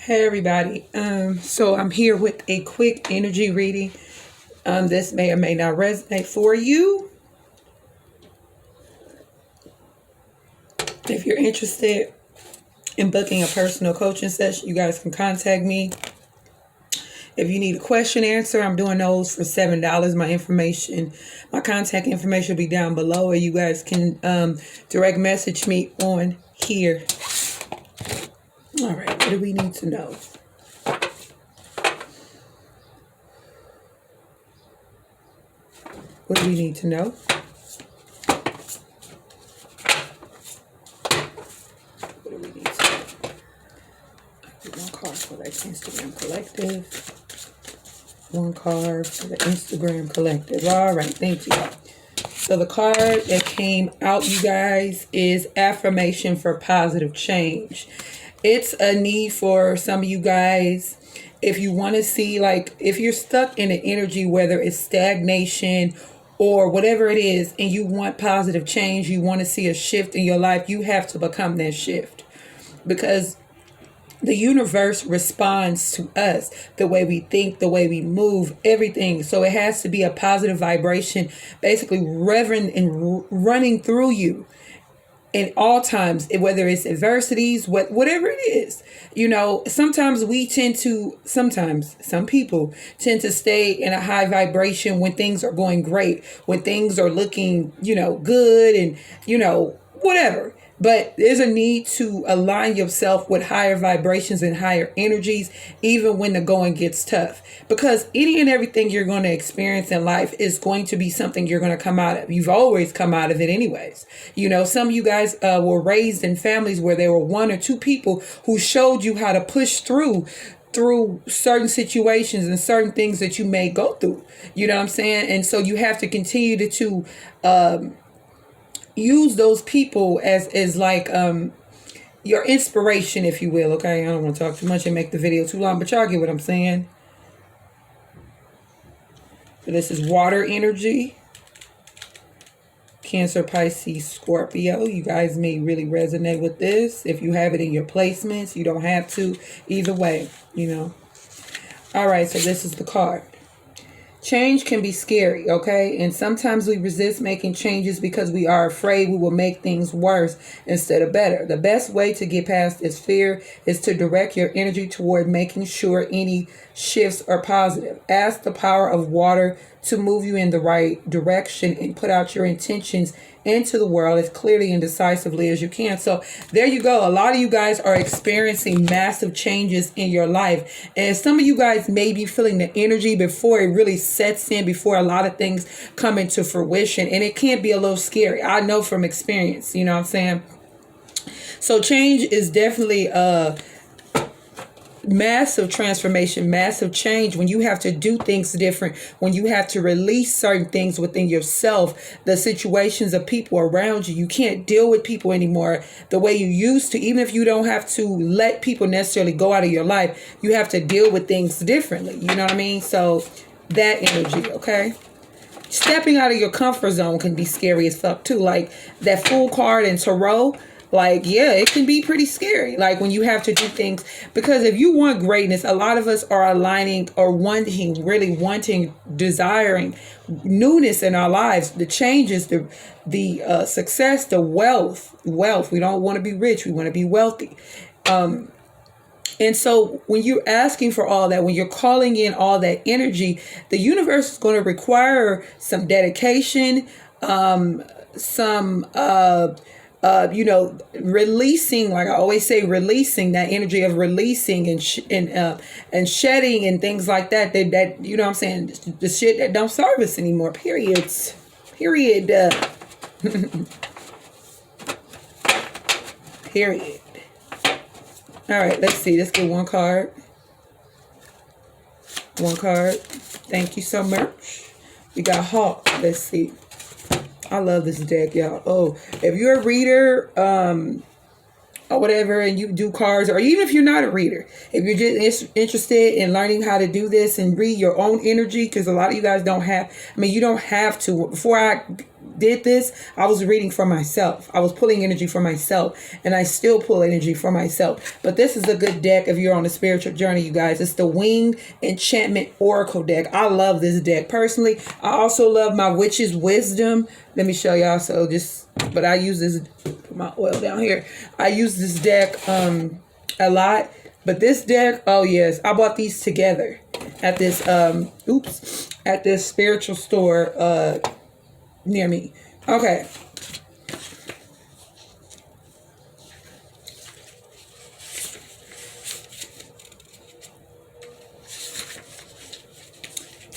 Hey everybody. So I'm here with a quick energy reading. This may or may not resonate for you. If you're interested in booking a personal coaching session, you guys can contact me. If you need a question answer, I'm doing those for $7. My contact information will be down below, or you guys can direct message me on here. All right, what do we need to know? What do we need to know? What do we need to know? I get one card for the Instagram Collective. One card for the Instagram Collective. All right, thank you. So the card that came out, you guys, is Affirmation for Positive Change. It's a need for some of you guys. If you want to see, like, if you're stuck in an energy, whether it's stagnation or whatever it is, and you want positive change, you want to see a shift in your life, you have to become that shift. Because the universe responds to us, the way we think, the way we move, everything. So it has to be a positive vibration, basically revving and running through you in all times, whether it's adversities, whatever it is. You know, sometimes some people tend to stay in a high vibration when things are going great, when things are looking, good and, whatever. But there's a need to align yourself with higher vibrations and higher energies, even when the going gets tough. Because any and everything you're going to experience in life is going to be something you're going to come out of. You've always come out of it anyways. Some of you guys were raised in families where there were one or two people who showed you how to push through certain situations and certain things that you may go through. You know what I'm saying? And so you have to continue to use those people as like your inspiration, if you will. Okay, I don't want to talk too much and make the video too long, but y'all get what I'm saying. So this is water energy. Cancer, Pisces, Scorpio. You guys may really resonate with this. If you have it in your placements, you don't have to. Either way, All right, so this is the card. Change can be scary, okay? And sometimes we resist making changes because we are afraid we will make things worse instead of better. The best way to get past this fear is to direct your energy toward making sure any shifts are positive. Ask the power of water to move you in the right direction and put out your intentions into the world as clearly and decisively as you can. So there you go. A lot of you guys are experiencing massive changes in your life. And some of you guys may be feeling the energy before it really sets in, before a lot of things come into fruition. And it can be a little scary. I know from experience, you know what I'm saying? So change is definitely massive transformation, massive change, when you have to do things different, when you have to release certain things within yourself, the situations of people around you. You can't deal with people anymore the way you used to. Even if you don't have to let people necessarily go out of your life, you have to deal with things differently. You know what I mean? So that energy, okay? Stepping out of your comfort zone can be scary as fuck too. Like that Fool card in Tarot. Like, yeah, it can be pretty scary. Like when you have to do things, because if you want greatness, a lot of us are aligning or really wanting, desiring newness in our lives, the changes, the success, the wealth. We don't want to be rich. We want to be wealthy. And so when you're asking for all that, when you're calling in all that energy, the universe is going to require some dedication, releasing, like I always say, releasing that energy of releasing and shedding and things like that, you know what I'm saying, the shit that don't serve us anymore, period. Period. All right, let's see. Let's get one card. Thank you so much. We got Hawk. Let's see. I love this deck, y'all. Oh, if you're a reader, or whatever, and you do cards, or even if you're not a reader, if you're just interested in learning how to do this and read your own energy, because a lot of you guys don't have, you don't have to. Before I did this, I was reading for myself. I was pulling energy for myself, and I still pull energy for myself. But this is a good deck if you're on a spiritual journey, you guys. It's the Winged Enchantment Oracle deck. I love this deck personally. I also love my Witch's Wisdom. Let me show y'all. So just, but I use this, put my oil down here. I use this deck a lot. But this deck, oh yes, I bought these together at this at this spiritual store near me. Okay.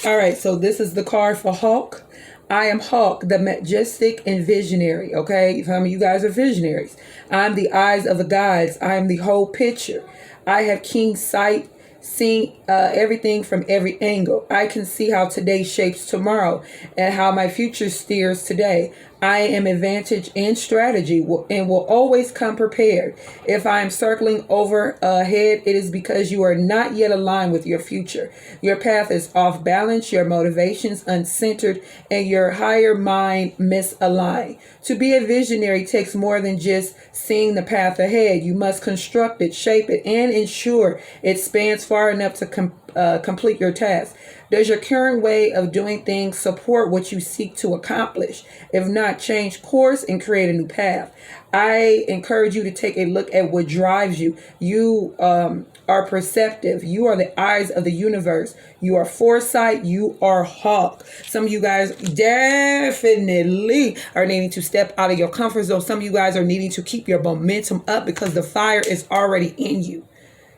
All right, so this is the card for Hawk. I am Hawk, the majestic and visionary. Okay, some of you guys are visionaries. I'm the eyes of the gods. I am the whole picture. I have keen sight, seeing everything from every angle. I can see how today shapes tomorrow and how my future steers today. I am advantage and strategy and will always come prepared. If I am circling over ahead, it is because you are not yet aligned with your future. Your path is off balance, your motivations uncentered, and your higher mind misaligned. To be a visionary takes more than just seeing the path ahead. You must construct it, shape it, and ensure it spans far enough to complete your task. Does your current way of doing things support what you seek to accomplish? If not, change course and create a new path. I encourage you to take a look at what drives you. You are perceptive. You are the eyes of the universe. You are foresight. You are Hawk. Some of you guys definitely are needing to step out of your comfort zone. Some of you guys are needing to keep your momentum up because the fire is already in you.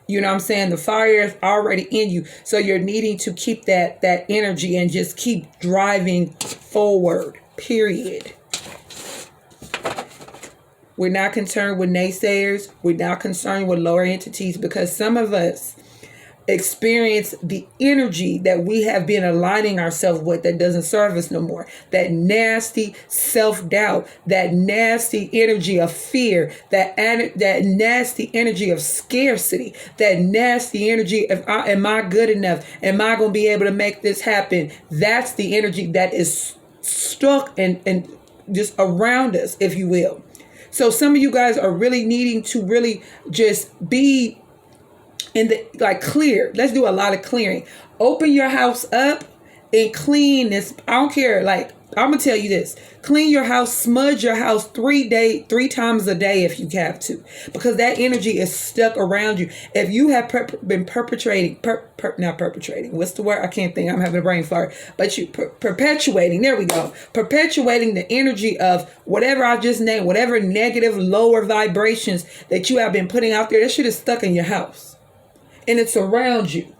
You know what I'm saying? The fire is already in you. So you're needing to keep that energy and just keep driving forward, period. We're not concerned with naysayers. We're not concerned with lower entities because some of us experience the energy that we have been aligning ourselves with that doesn't serve us no more. That nasty self-doubt, that nasty energy of fear, that nasty energy of scarcity, that nasty energy of am I good enough? Am I going to be able to make this happen? That's the energy that is stuck and just around us, if you will. So some of you guys are really needing to really just be in the, like, clear. Let's do a lot of clearing. Open your house up and clean this. I don't care. Like, I'm gonna tell you this: clean your house, smudge your house 3 times a day if you have to, because that energy is stuck around you. If you have been perpetrating, not perpetrating. What's the word? I can't think. I'm having a brain fart. But you perpetuating. There we go. Perpetuating the energy of whatever I just named, whatever negative, lower vibrations that you have been putting out there. That shit is stuck in your house. And it's around you.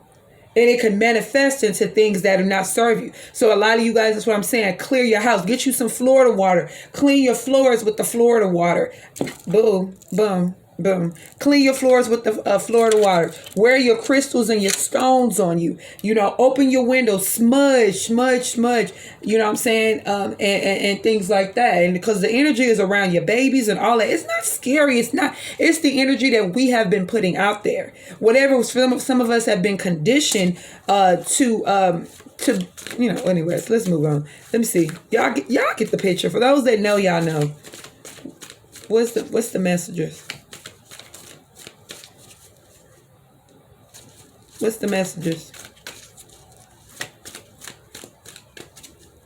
And it can manifest into things that do not serve you. So a lot of you guys, that's what I'm saying. Clear your house. Get you some Florida water. Clean your floors with the Florida water. Boom, boom, boom. Clean your floors with the Florida water. Wear your crystals and your stones on you. You know, open your windows. Smudge. You know what I'm saying? And things like that. And because the energy is around your babies and all that. It's not scary. It's not. It's the energy that we have been putting out there. Whatever some of us have been conditioned to you know. Anyways, let's move on. Let me see. Y'all get the picture. For those that know, y'all know. What's the messages? What's the messages?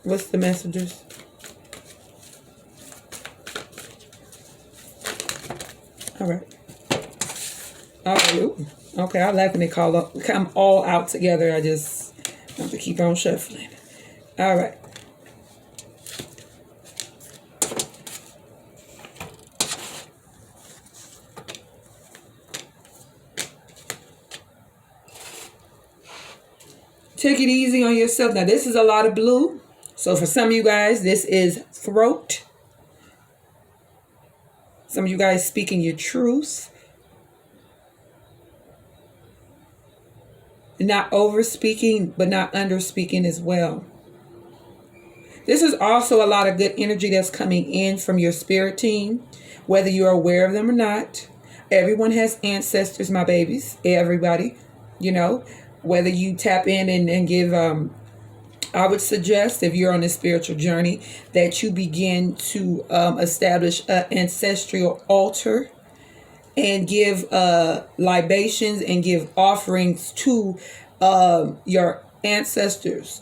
What's the messages? All right. Oh, okay. I like when they come all out together. I just have to keep on shuffling. All right. Take it easy on yourself. Now, this is a lot of blue. So for some of you guys, this is throat. Some of you guys speaking your truth. Not over speaking, but not under speaking as well. This is also a lot of good energy that's coming in from your spirit team, whether you're aware of them or not. Everyone has ancestors, my babies. Everybody, you know. Whether you tap in and give I would suggest, if you're on a spiritual journey, that you begin to establish an ancestral altar and give libations and give offerings to your ancestors.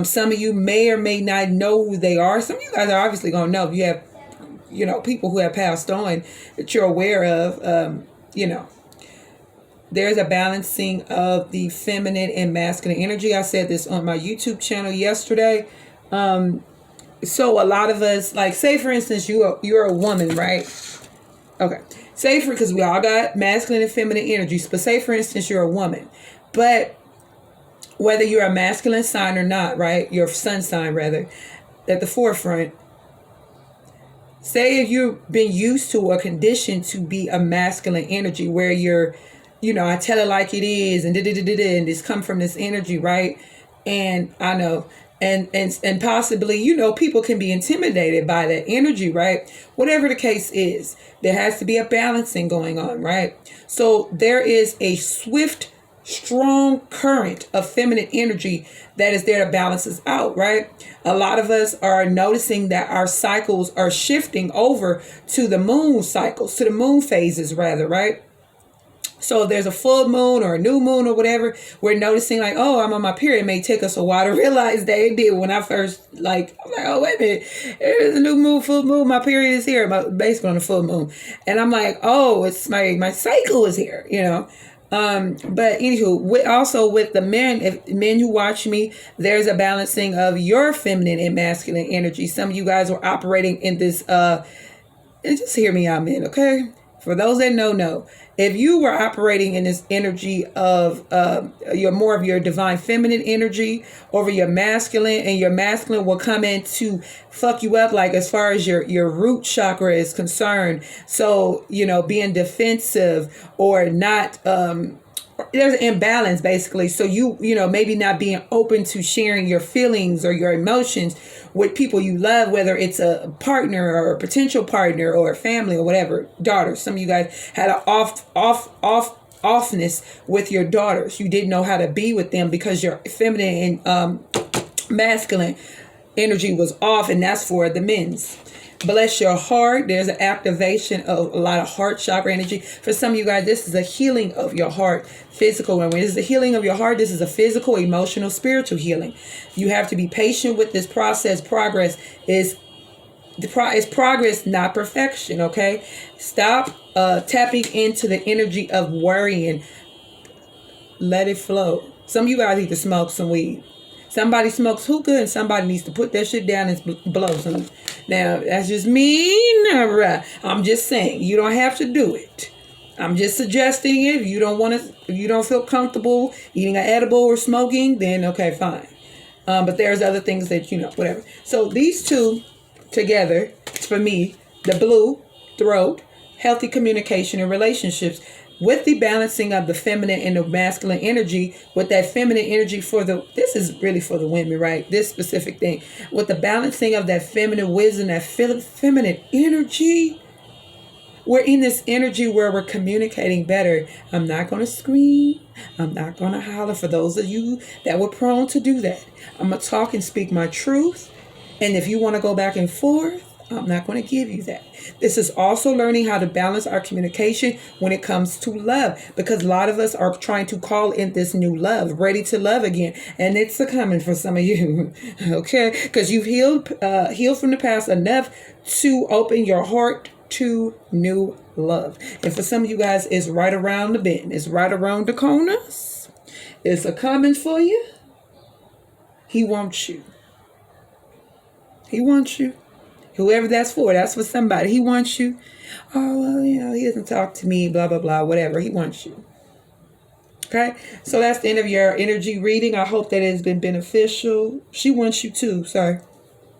Some of you may or may not know who they are. Some of you guys are obviously going to know if you have, people who have passed on that you're aware of. There's a balancing of the feminine and masculine energy. I said this on my YouTube channel yesterday. So a lot of us, like, say for instance, you're a woman, right? Okay. Say because we all got masculine and feminine energies, but say for instance you're a woman, but whether you're a masculine sign or not, right? Your sun sign rather, at the forefront. Say if you've been used to or conditioned to be a masculine energy where you're, I tell it like it is, and and this come from this energy, right? And I know, and possibly, people can be intimidated by that energy, right? Whatever the case is, there has to be a balancing going on, right? So there is a swift, strong current of feminine energy that is there to balance us out, right? A lot of us are noticing that our cycles are shifting over to the moon cycles, to the moon phases rather, right? So if there's a full moon or a new moon or whatever, we're noticing like, oh, I'm on my period. It may take us a while to realize that it did. When I first, I'm like, oh, wait a minute. There's a new moon, full moon. My period is here. Based on the full moon. And I'm like, oh, it's my cycle is here, But anywho, also with the men, if men who watch me, there's a balancing of your feminine and masculine energy. Some of you guys are operating in this, and just hear me out, men, okay? For those that know, if you were operating in this energy of your divine feminine energy over your masculine, and your masculine will come in to fuck you up, like as far as your root chakra is concerned. So, being defensive or not, there's an imbalance basically. So maybe not being open to sharing your feelings or your emotions with people you love, whether it's a partner or a potential partner or a family or whatever, daughters. Some of you guys had an offness with your daughters. You didn't know how to be with them because your feminine and masculine energy was off, and that's for the men's. Bless your heart. There's an activation of a lot of heart chakra energy. For some of you guys, this is a healing of your heart, physical. And when this is a healing of your heart, this is a physical, emotional, spiritual healing. You have to be patient with this process. Progress is progress, not perfection. Okay, stop tapping into the energy of worrying. Let it flow. Some of you guys need to smoke some weed. Somebody smokes hookah and somebody needs to put that shit down and blow some. Now, that's just me. I'm just saying, you don't have to do it. I'm just suggesting it. If you don't feel comfortable eating an edible or smoking, then okay, fine. But there's other things that, whatever. So these two together, for me, the blue, throat, healthy communication and relationships, with the balancing of the feminine and the masculine energy, with that feminine energy this is really for the women, right? This specific thing. With the balancing of that feminine wisdom, that feminine energy, we're in this energy where we're communicating better. I'm not going to scream. I'm not going to holler for those of you that were prone to do that. I'm going to talk and speak my truth. And if you want to go back and forth, I'm not going to give you that. This is also learning how to balance our communication when it comes to love, because a lot of us are trying to call in this new love, ready to love again. And it's a coming for some of you, okay? Because you've healed from the past enough to open your heart to new love. And for some of you guys, it's right around the bend. It's right around the corners. It's a coming for you. He wants you. He wants you. Whoever that's for somebody. He wants you. Oh, well, he doesn't talk to me, blah, blah, blah, whatever. He wants you. Okay? So that's the end of your energy reading. I hope that it has been beneficial. She wants you too. Sorry.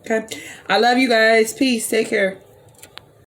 Okay? I love you guys. Peace. Take care.